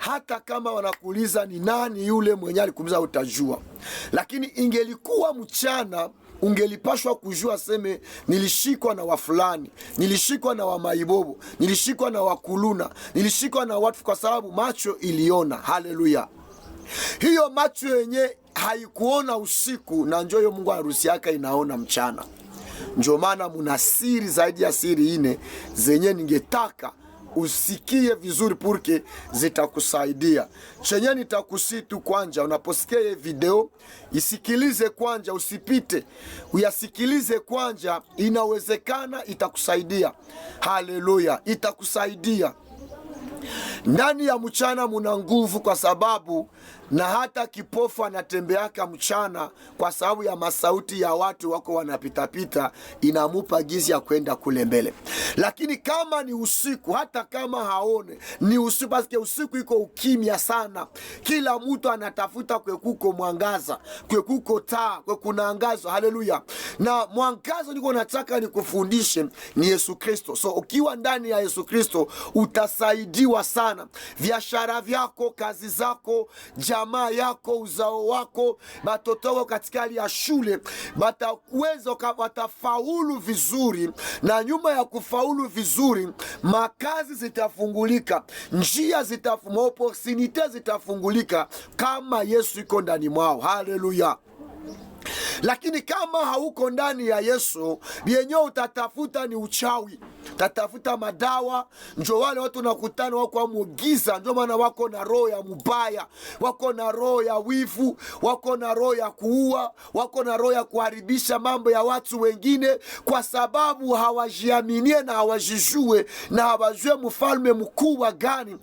hata kama wanakuuliza ni nani yule mwenye alikuuliza utajua. Lakini ingelikuwa mchana, ungelipashwa kujua seme nilishikwa na wafulani, nilishikwa na wamaibobo, nilishikwa na wakuluna, nilishikwa na watu, kwa sababu macho iliona. Haleluya! Hiyo macho yenye haikuona usiku, na njoyo Mungu harusi yake inaona mchana. Ndio maana muna siri zaidi ya siri ine zenye ningetaka usikie vizuri purke zitakusaidia. Chenye nitakusitu kwanja, unaposikia video isikilize kwanja, usipite, uyasikilize kwanja, inawezekana itakusaidia. Haleluya, itakusaidia. Ndani ya mchana muna nguvu, kwa sababu na hata kipofu anatembeaka mchana, kwa sababu ya masauti ya watu wako wanapitapita, inamupa gizi ya kwenda kule mbele. Lakini kama ni usiku, hata kama haone, ni usiku, basi usiku iko ukimya sana, kila mtu anatafuta kwekuko mwangaza, kwekuko taa, kwekuna angazo. Haleluya! Na mwangazo niko nataka nikufundishe ni Yesu Kristo. So ukiwa ndani ya Yesu Kristo utasaidiwa sana. Biashara vyako, kazi zako, jamaa yako, uzao wako, batoto wako katika hali ya shule, watafaulu vizuri. Na nyuma ya kufaulu vizuri, makazi zitafungulika, njia opportunity zitafungulika kama Yesu iko ndani mwao. Haleluya! Lakini kama hauko ndani ya Yesu, yenyewe utatafuta ni uchawi, utatafuta madawa. Njo wale watu nakutana wako wa mugiza, ndio maana wako na roho ya mubaya, wako na roho ya wivu, wako na roho ya kuua, wako na roho ya kuharibisha mambo ya watu wengine, kwa sababu hawajiaminie na hawajijue na hawajue mfalme mkuu wa gani.